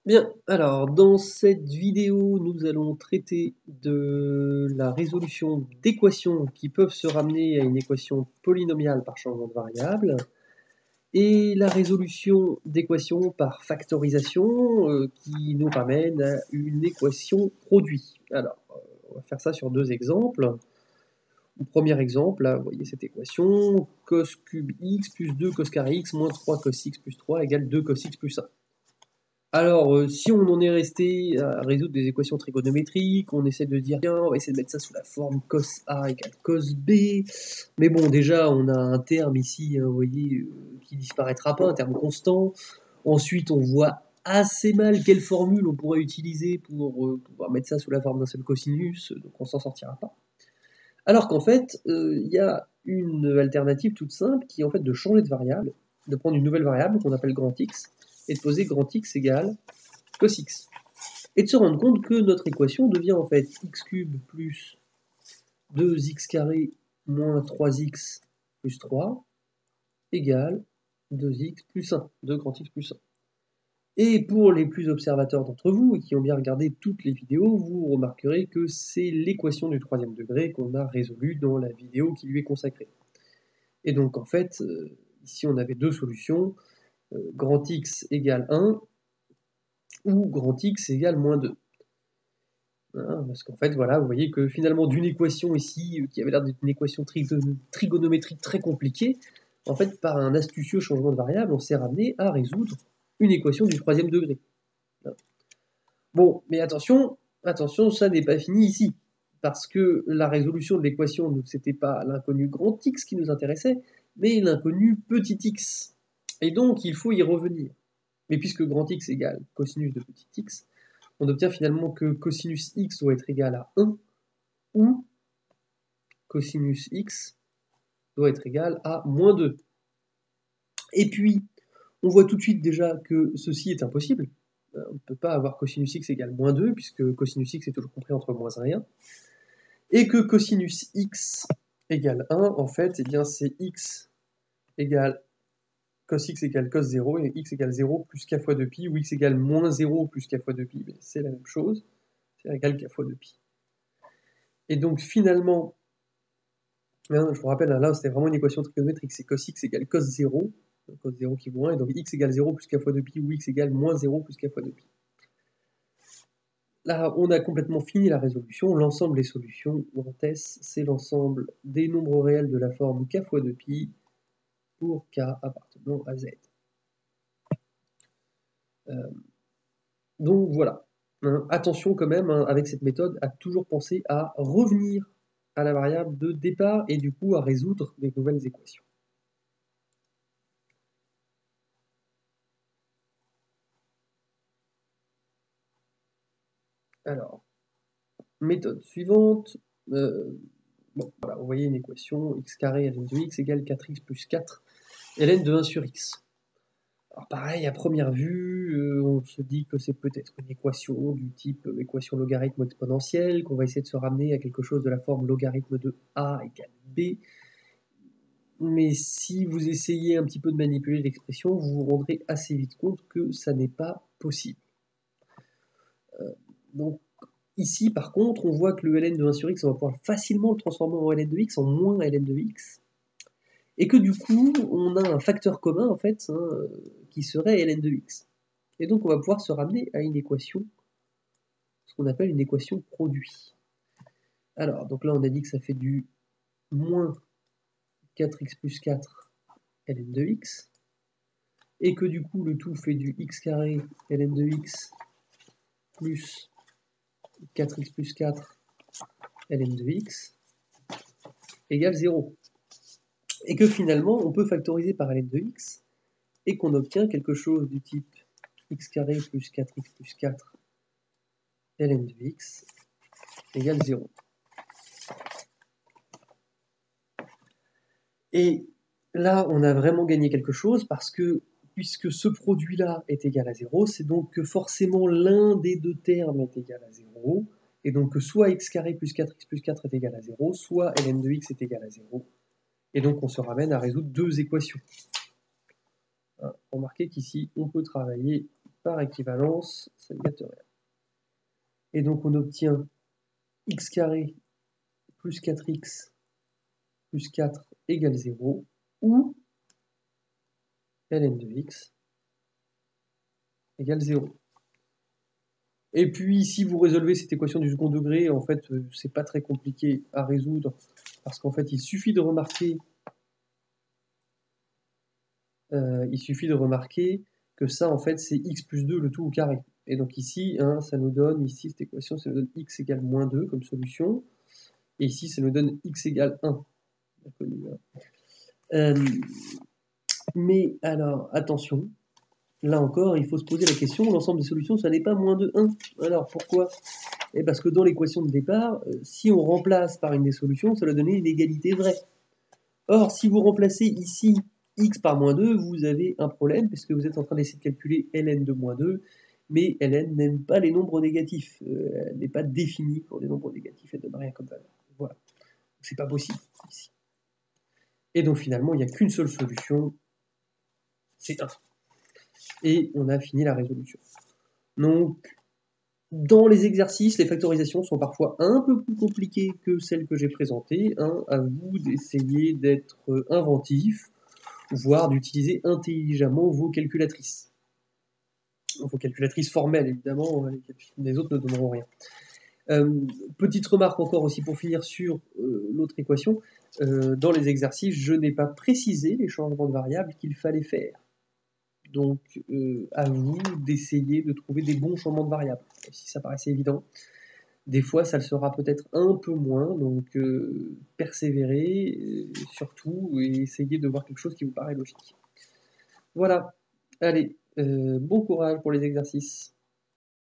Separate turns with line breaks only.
Bien, alors dans cette vidéo, nous allons traiter de la résolution d'équations qui peuvent se ramener à une équation polynomiale par changement de variable et la résolution d'équations par factorisation qui nous ramène à une équation produit. Alors, on va faire ça sur deux exemples. Le premier exemple, là, vous voyez cette équation, cos cube x plus 2 cos carré x moins 3 cos x plus 3 égale 2 cos x plus 1. Alors, si on en est resté à résoudre des équations trigonométriques, on essaie de dire, tiens, on va essayer de mettre ça sous la forme cos A égale cos B. Mais bon, déjà, on a un terme ici, vous voyez, qui disparaîtra pas, un terme constant. Ensuite, on voit assez mal quelle formule on pourrait utiliser pour pouvoir mettre ça sous la forme d'un seul cosinus, donc on s'en sortira pas. Alors qu'en fait, il y a une alternative toute simple qui est en fait de changer de variable, de prendre une nouvelle variable qu'on appelle grand X, et de poser grand X égale cos X. Et de se rendre compte que notre équation devient en fait x cube plus 2x carré moins 3x plus 3 égale 2x plus 1, 2 grand X plus 1. Et pour les plus observateurs d'entre vous, et qui ont bien regardé toutes les vidéos, vous remarquerez que c'est l'équation du troisième degré qu'on a résolue dans la vidéo qui lui est consacrée. Et donc en fait, ici on avait deux solutions, grand X égale 1, ou grand X égale moins 2. Hein, parce qu'en fait, voilà, vous voyez que finalement d'une équation ici, qui avait l'air d'être une équation trigonométrique très compliquée, en fait, par un astucieux changement de variable, on s'est ramené à résoudre une équation du troisième degré. Bon, mais attention, ça n'est pas fini ici, parce que la résolution de l'équation, c'était pas l'inconnu grand X qui nous intéressait, mais l'inconnu petit x. Et donc, il faut y revenir. Mais puisque grand X égale cosinus de petit x, on obtient finalement que cosinus x doit être égal à 1, ou cosinus x doit être égal à moins 2. Et puis, on voit tout de suite déjà que ceci est impossible. On ne peut pas avoir cosinus x égale moins 2, puisque cosinus x est toujours compris entre moins 1 et 1. Et que cosinus x égale 1, en fait, eh bien, c'est x égale cos x égale cos 0, et x égale 0 plus k fois 2pi, ou x égale moins 0 plus k fois 2pi, mais c'est la même chose, c'est égal k fois 2pi. Et donc, finalement, je vous rappelle, là, c'était vraiment une équation trigonométrique, c'est cos x égale cos 0 qui vaut 1, et donc x égale 0 plus k fois 2pi, ou x égale moins 0 plus k fois 2pi. Là, on a complètement fini la résolution. L'ensemble des solutions, grand S, c'est l'ensemble des nombres réels de la forme k fois 2pi pour k appartenant à z. Donc voilà. Attention quand même, avec cette méthode, à toujours penser à revenir à la variable de départ et du coup à résoudre des nouvelles équations. Alors, méthode suivante. Bon, voilà, vous voyez une équation x carré ln de x égale 4x plus 4 ln de 1 sur x. Alors pareil, à première vue, on se dit que c'est peut-être une équation du type équation logarithme exponentielle, qu'on va essayer de se ramener à quelque chose de la forme logarithme de a égale b. Mais si vous essayez un petit peu de manipuler l'expression, vous vous rendrez assez vite compte que ça n'est pas possible. Donc ici, par contre, on voit que le ln de 1 sur x, on va pouvoir facilement le transformer en ln de x, en moins ln de x. Et que du coup, on a un facteur commun, en fait, qui serait ln de x. Et donc, on va pouvoir se ramener à une équation, ce qu'on appelle une équation produit. Alors, donc là, on a dit que ça fait du moins 4x plus 4 ln de x, et que du coup, le tout fait du x carré ln de x plus 4x plus 4 ln de x égale 0. Et que finalement, on peut factoriser par ln de x, et qu'on obtient quelque chose du type x carré plus 4x plus 4 ln de x égale 0. Et là, on a vraiment gagné quelque chose parce que, puisque ce produit-là est égal à 0, c'est donc que forcément l'un des deux termes est égal à 0, et donc que soit x carré plus 4x plus 4 est égal à 0, soit ln de x est égal à 0, et donc on se ramène à résoudre deux équations. Remarquez qu'ici, on peut travailler par équivalence, ça ne gâte rien. Et donc on obtient x carré plus 4x plus 4 égale 0, ou ln de x égale 0. Et puis, si vous résolvez cette équation du second degré, en fait, c'est pas très compliqué à résoudre, parce qu'en fait, il suffit de remarquer que ça, en fait, c'est x plus 2, le tout au carré. Et donc ici, hein, ça nous donne, ici, cette équation, ça nous donne x égale moins 2 comme solution. Et ici, ça nous donne x égale 1. Mais alors, attention, là encore, il faut se poser la question, l'ensemble des solutions, ça n'est pas moins de 1. Alors, pourquoi ? Et parce que dans l'équation de départ, si on remplace par une des solutions, ça va donner une égalité vraie. Or, si vous remplacez ici x par moins 2, vous avez un problème, parce que vous êtes en train d'essayer de calculer ln de moins 2, mais ln n'aime pas les nombres négatifs. Elle n'est pas définie pour des nombres négatifs, elle ne donne rien comme valeur. Voilà. C'est pas possible ici. Et donc finalement, il n'y a qu'une seule solution, c'est 1. Et on a fini la résolution. Donc, dans les exercices, les factorisations sont parfois un peu plus compliquées que celles que j'ai présentées. Hein. À vous d'essayer d'être inventif, voire d'utiliser intelligemment vos calculatrices. Vos calculatrices formelles, évidemment, les autres ne donneront rien. Petite remarque encore aussi pour finir sur l'autre équation. Dans les exercices, je n'ai pas précisé les changements de variables qu'il fallait faire. Donc, à vous d'essayer de trouver des bons changements de variables. Si ça paraissait évident, des fois, ça le sera peut-être un peu moins. Donc, persévérez, surtout, et essayez de voir quelque chose qui vous paraît logique. Voilà. Allez, bon courage pour les exercices.